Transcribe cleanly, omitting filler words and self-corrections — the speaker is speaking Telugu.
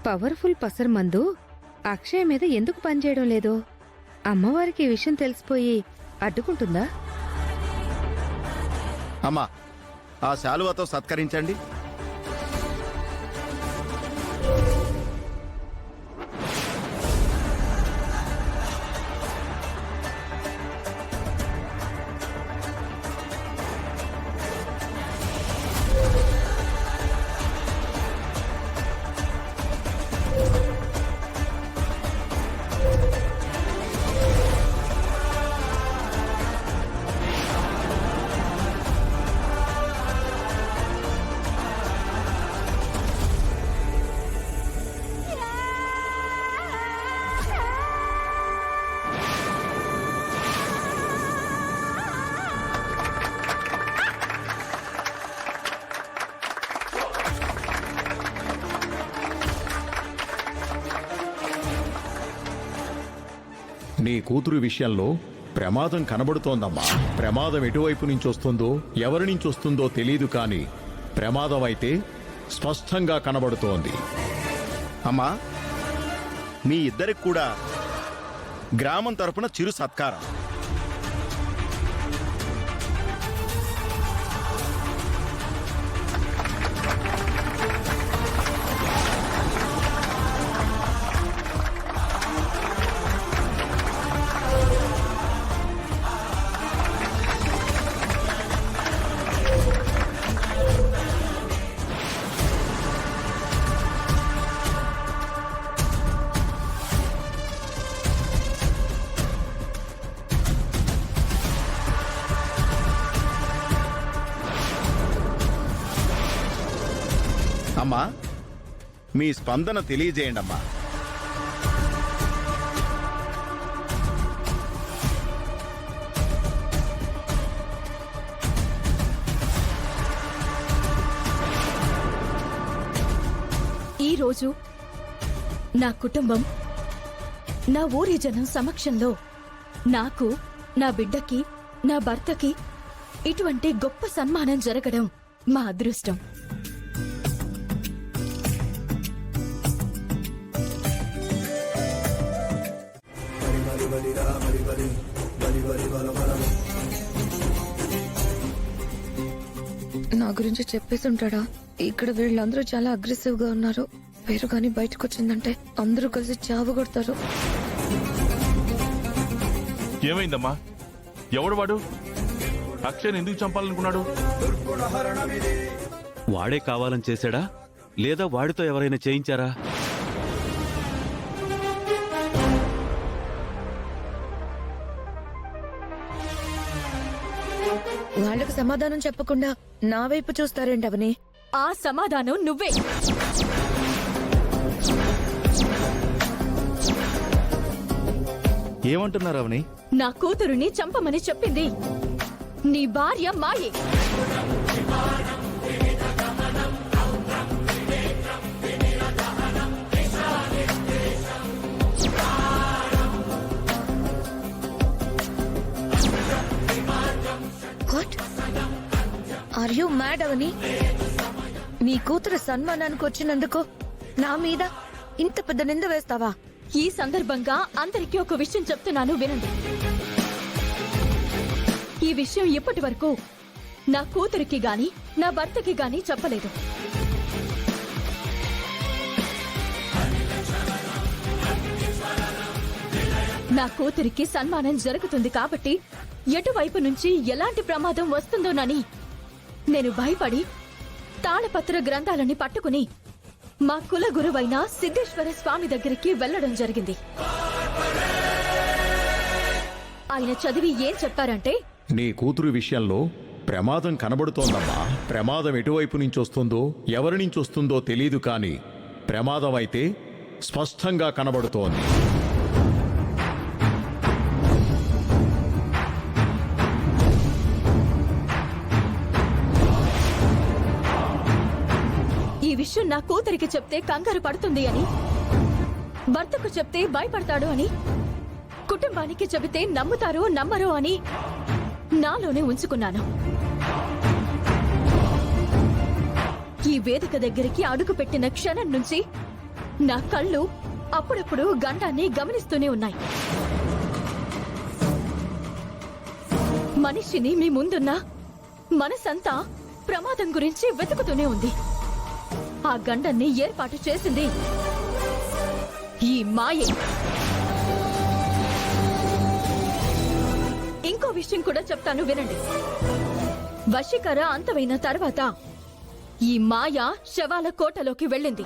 పవర్ఫుల్ పసరమందు అక్షయ్ మీద ఎందుకు పనిచేయడం లేదు? అమ్మవారికి ఈ విషయం తెలిసిపోయి అడ్డుకుంటుందా? అమ్మా, ఆ శాలువాతో సత్కరించండి. నీ కూతురు విషయంలో ప్రమాదం కనబడుతోందమ్మా. ప్రమాదం ఎటువైపు నుంచి వస్తుందో, ఎవరి నుంచి వస్తుందో తెలీదు, కానీ ప్రమాదం అయితే స్పష్టంగా కనబడుతోంది. అమ్మా, మీ ఇద్దరికి కూడా గ్రామం తరపున చిరు సత్కారం. అమ్మా, మీ స్పందన తెలియజేయండి అమ్మా. ఈరోజు నా కుటుంబం, నా ఊరి జనం సమక్షంలో నాకు, నా బిడ్డకి, నా భర్తకి ఇటువంటి గొప్ప సన్మానం జరగడం మా అదృష్టం. నా గురించి చెప్పేసి ఉంటాడా? ఇక్కడ వీళ్ళందరూ చాలా అగ్రెసివ్ గా ఉన్నారు. పేరు గాని బయటకు వచ్చిందంటే అందరూ కలిసి చావు కొడతారు. ఏమైందమ్మా? ఎవడు వాడు? అక్షయ్ ఎందుకు చంపాలనుకున్నాడు? వాడే కావాలని చేశాడా, లేదా వాడితో ఎవరైనా చేయించారా? వాళ్ళకి సమాధానం చెప్పకుండా నా వైపు చూస్తారేంటవని? ఆ సమాధానం నువ్వే. ఏమంటున్నారు అవని? నా కూతురుని చంపమని చెప్పింది నీ భార్య మాయే. ఆర్ యూ మ్యాడ్ అవని? నీ కూతురు సన్మానానికి వచ్చినందుకు నా మీద ఇంత పెద్ద నింద వేస్తావా? ఈ సందర్భంగా అందరికీ ఒక విషయం చెప్తున్నాను, వినండి. ఈ విషయం ఇప్పటి వరకు నా కూతురికి గాని నా భర్తకి గాని చెప్పలేదు. నా కూతురికి సన్మానం జరుగుతుంది కాబట్టి ఎటువైపు నుంచి ఎలాంటి ప్రమాదం వస్తుందోనని నేను భయపడి తాళపత్ర గ్రంథాలని పట్టుకుని మా కుల గురువైన సిద్ధేశ్వర స్వామి దగ్గరికి వెళ్లడం జరిగింది. ఆయన చదివి ఏం చెప్పారంటే, నీ కూతురు విషయంలో ప్రమాదం కనబడుతోందమ్మా. ప్రమాదం ఎటువైపు నుంచి వస్తుందో, ఎవరి నుంచి వస్తుందో తెలీదు, కానీ ప్రమాదం అయితే స్పష్టంగా కనబడుతోంది. ఈ విషయం నా కూతురికి చెప్తే కంగారు పడుతుంది అని, భర్తకు చెప్తే భయపడతాడు అని, కుటుంబానికి చెబితే నమ్ముతారో నమ్మరో అని నాలోనే ఉంచుకున్నాను. ఈ వేదిక దగ్గరికి అడుగు పెట్టిన క్షణం నుంచి నా కళ్ళు అప్పుడప్పుడు గండాన్ని గమనిస్తూనే ఉన్నాయి. మనిషిని మీ ముందున్న మనసంతా ప్రమాదం గురించి వెతుకుతూనే ఉంది. ఆ గండాన్ని ఏర్పాటు చేసింది ఈ మాయే. ఇంకో విషయం కూడా చెప్తాను వినండి. వశీకర అంతమైన తర్వాత ఈ మాయ శవాల కోటలోకి వెళ్ళింది.